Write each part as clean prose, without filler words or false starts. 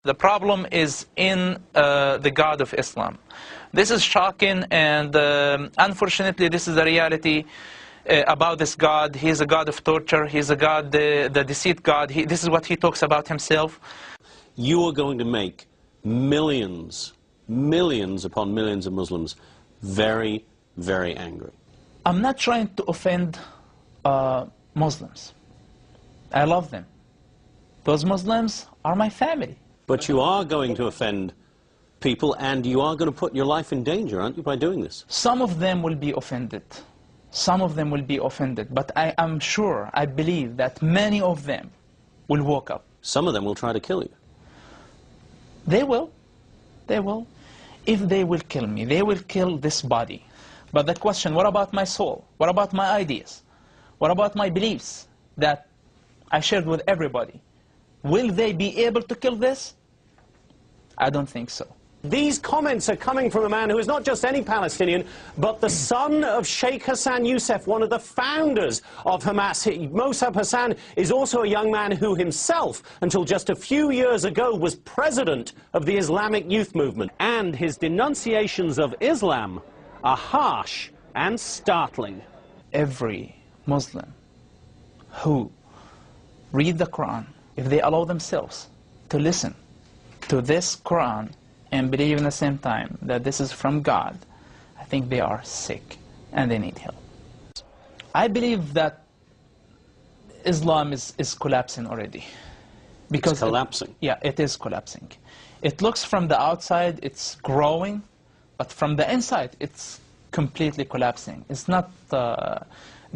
The problem is in the God of Islam. This is shocking, and unfortunately this is the reality about this God. He is a God of torture. He is a God, the deceit God. This is what he talks about himself. You are going to make millions, millions upon millions of Muslims very, very angry. I'm not trying to offend Muslims. I love them. Those Muslims are my family. But you are going to offend people, and you are going to put your life in danger, aren't you, by doing this? Some of them will be offended. Some of them will be offended. But I am sure, I believe that many of them will wake up. Some of them will try to kill you. They will. They will. If they will kill me, they will kill this body. But the question, what about my soul? What about my ideas? What about my beliefs that I shared with everybody? Will they be able to kill this? I don't think so. These comments are coming from a man who is not just any Palestinian, but the son of Sheikh Hassan Youssef, one of the founders of Hamas. Mossab Hassan is also a young man who himself, until just a few years ago, was president of the Islamic Youth Movement. And his denunciations of Islam are harsh and startling. Every Muslim who read the Quran, if they allow themselves to listen to this Quran and believe in the same time that this is from God, I think they are sick and they need help. I believe that Islam is collapsing already. Because it's collapsing? It is collapsing. It looks from the outside, it's growing, but from the inside, it's completely collapsing. It's not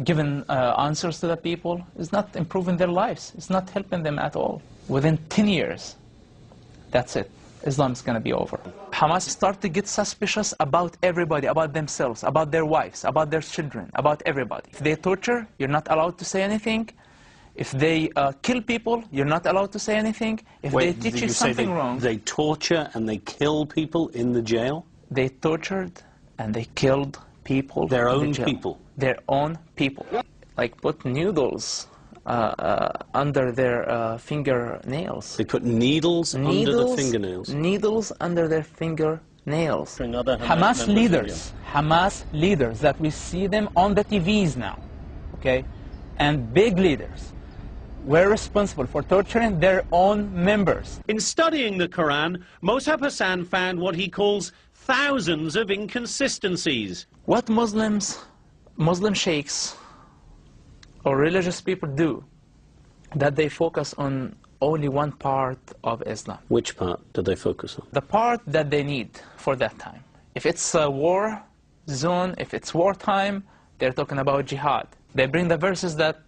giving answers to the people. It's not improving their lives. It's not helping them at all. Within 10 years, that's it. Islam is going to be over. Hamas start to get suspicious about everybody, about themselves, about their wives, about their children, about everybody. If they torture, you're not allowed to say anything. If they kill people, you're not allowed to say anything. If they teach you something wrong... They torture and they kill people in the jail? They tortured and they killed people. Their own people? Their own people. Like put needles under their fingernails. They put needles under the fingernails? Needles under their fingernails. Hamas leaders that we see them on the TVs now, okay, and big leaders were responsible for torturing their own members. In studying the Quran, Mossab Hassan found what he calls thousands of inconsistencies. What Muslim sheikhs or religious people do, that they focus on only one part of Islam. Which part do they focus on? The part that they need for that time. If it's a war zone, if it's wartime, they're talking about jihad. They bring the verses that,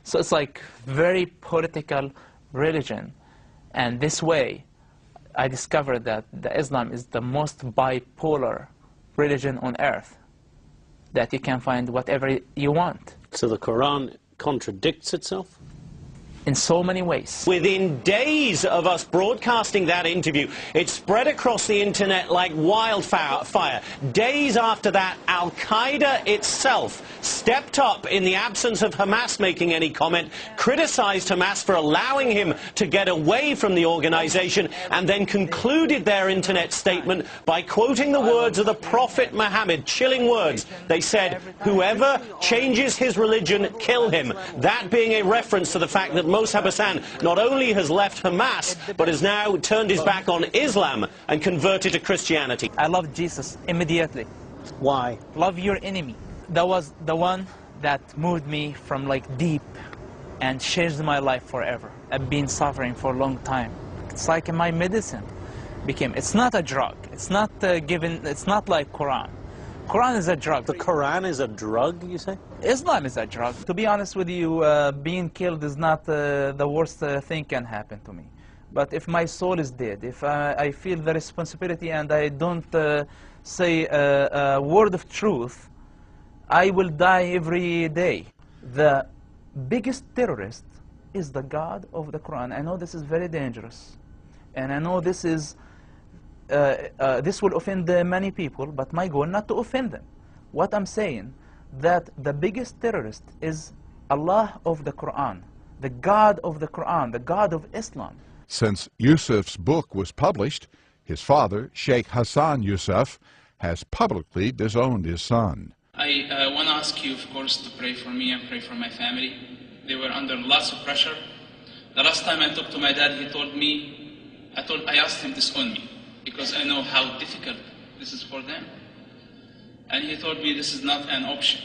so it's like very political religion. And this way, I discovered that Islam is the most bipolar religion on earth, that you can find whatever you want. So the Quran contradicts itself? In so many ways. Within days of us broadcasting that interview, it spread across the internet like wildfire. Days after that, Al-Qaeda itself stepped up in the absence of Hamas making any comment, criticized Hamas for allowing him to get away from the organization, and then concluded their internet statement by quoting the words of the Prophet Muhammad, chilling words. They said, "Whoever changes his religion, kill him." That being a reference to the fact that Mossab Hassan not only has left Hamas, but has now turned his back on Islam and converted to Christianity. I love Jesus immediately. Why? Love your enemy. That was the one that moved me from like deep and changed my life forever. I've been suffering for a long time. It's like my medicine became. It's not a drug. It's not given. It's not like Quran. Quran is a drug. The Quran is a drug, you say? Islam is a drug. To be honest with you, being killed is not the worst thing can happen to me. But if my soul is dead, if I feel the responsibility and I don't say a word of truth, I will die every day. The biggest terrorist is the God of the Quran. I know this is very dangerous, and I know this is this will offend many people, but my goal not to offend them. What I'm saying, that the biggest terrorist is Allah of the Quran, the God of the Quran, the God of Islam. Since Yusuf's book was published, his father, Sheikh Hassan Yusuf, has publicly disowned his son. I want to ask you, of course, to pray for me and pray for my family. They were under lots of pressure. The last time I talked to my dad, he told me, I asked him to disown me, because I know how difficult this is for them. And he told me this is not an option.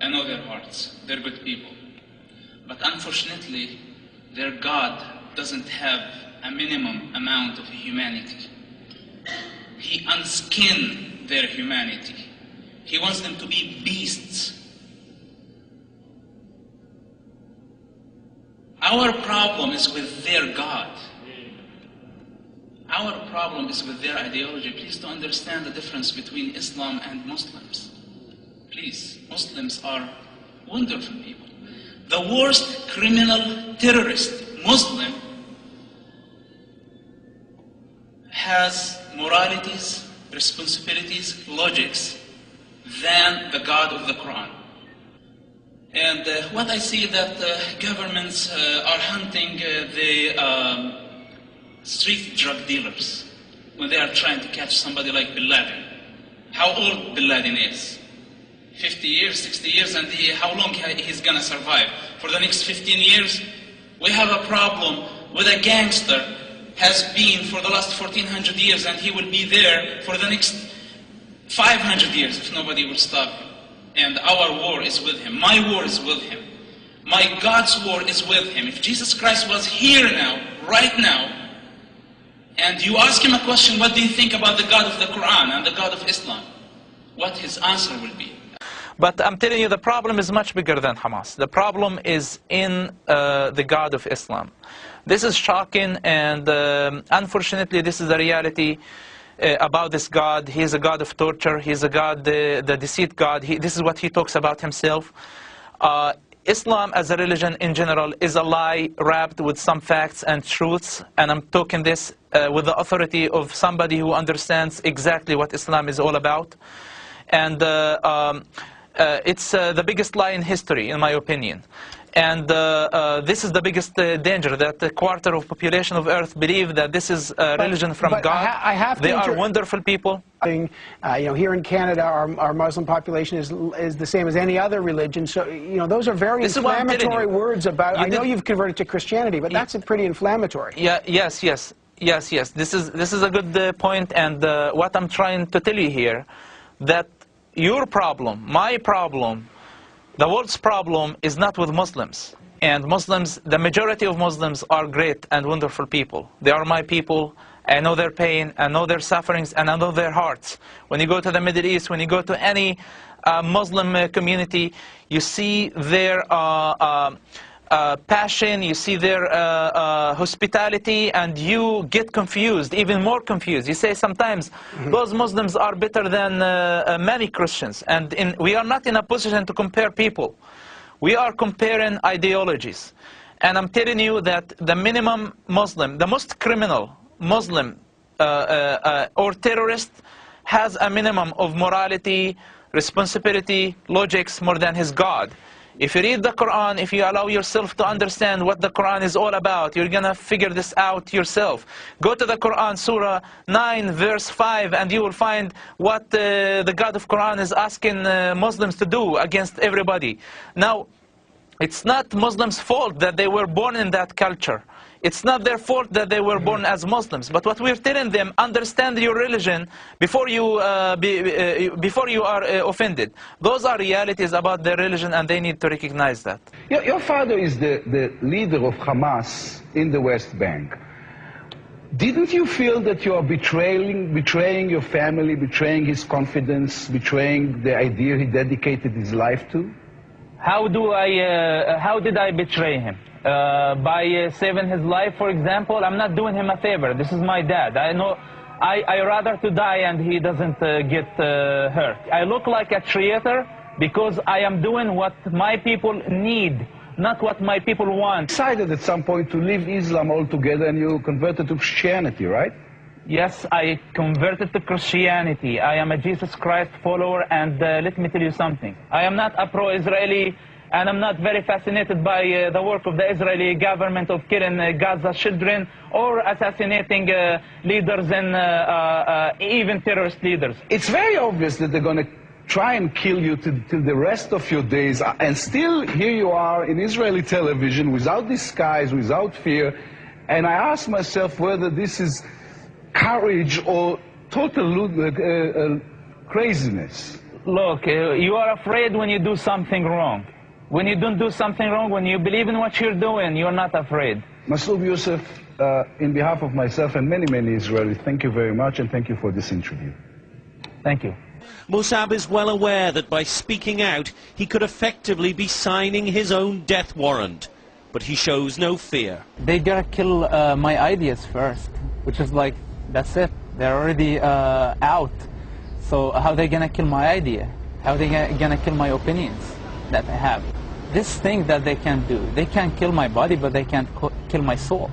I know their hearts, they're good people. But unfortunately, their God doesn't have a minimum amount of humanity. He unskinned their humanity. He wants them to be beasts. Our problem is with their God. Our problem is with their ideology. Please to understand the difference between Islam and Muslims. Please, Muslims are wonderful people. The worst criminal terrorist Muslim has moralities, responsibilities, logics than the God of the Quran. And what I see that governments are hunting the street drug dealers when they are trying to catch somebody like Bin Laden. How old Bin Laden is? 50 years, 60 years, and how long he's gonna survive? For the next 15 years? We have a problem with a gangster has been for the last 1400 years, and he will be there for the next 500 years if nobody will stop him. And our war is with him. My war is with him. My God's war is with him. If Jesus Christ was here now, right now, and you ask him a question, what do you think about the God of the Quran and the God of Islam? What his answer will be. But I'm telling you, the problem is much bigger than Hamas. The problem is in the God of Islam. This is shocking, and unfortunately, this is the reality about this God. He is a God of torture. He is a God, the deceit God. This is what he talks about himself. Islam as a religion in general is a lie wrapped with some facts and truths, and I'm talking this with the authority of somebody who understands exactly what Islam is all about. And it's the biggest lie in history, in my opinion. And this is the biggest danger, that a quarter of population of Earth believe that this is a religion from God. They are wonderful people. You know, here in Canada, our Muslim population is the same as any other religion. So, you know, those are very inflammatory words about. I know you've converted to Christianity, but that's pretty inflammatory. Yeah. Yes. This is a good point, and what I'm trying to tell you here, that your problem, my problem, the world's problem is not with Muslims. And Muslims, the majority of Muslims are great and wonderful people. They are my people. I know their pain, I know their sufferings, and I know their hearts. When you go to the Middle East, when you go to any Muslim community, you see their passion, you see their hospitality, and you get confused, even more confused. You say sometimes, those Muslims are better than many Christians. And we are not in a position to compare people. We are comparing ideologies. And I'm telling you that the minimum Muslim, the most criminal Muslim or terrorist has a minimum of morality, responsibility, logics more than his God. If you read the Quran, if you allow yourself to understand what the Quran is all about, you're going to figure this out yourself. Go to the Quran, Surah 9, verse 5, and you will find what the God of Quran is asking Muslims to do against everybody. Now, it's not Muslims' fault that they were born in that culture. It's not their fault that they were born as Muslims. But what we're telling them, understand your religion before you are offended. Those are realities about their religion, and they need to recognize that. Your father is the leader of Hamas in the West Bank. Didn't you feel that you are betraying your family, betraying his confidence, betraying the idea he dedicated his life to? How did I betray him? By saving his life, for example? I'm not doing him a favor. This is my dad. I know I rather to die and he doesn't get hurt. I look like a traitor because I am doing what my people need, not what my people want. You decided at some point to leave Islam altogether, and you converted to Christianity, right? Yes, I converted to Christianity. I am a Jesus Christ follower, and let me tell you something. I am not a pro-Israeli And I'm not very fascinated by the work of the Israeli government of killing Gaza children or assassinating leaders and even terrorist leaders. It's very obvious that they're going to try and kill you till the rest of your days, and still here you are in Israeli television without disguise, without fear, and I ask myself whether this is courage or total craziness. Look, you are afraid when you do something wrong. When you don't do something wrong, when you believe in what you're doing, you're not afraid. Masoud Youssef, in behalf of myself and many, many Israelis, thank you very much, and thank you for this interview. Thank you. Musab is well aware that by speaking out, he could effectively be signing his own death warrant. But he shows no fear. They gotta kill my ideas first, which is like, that's it. They're already out. So how are they gonna kill my idea? How are they gonna kill my opinions that I have? This thing that they can do, they can't kill my body, but they can't kill my soul.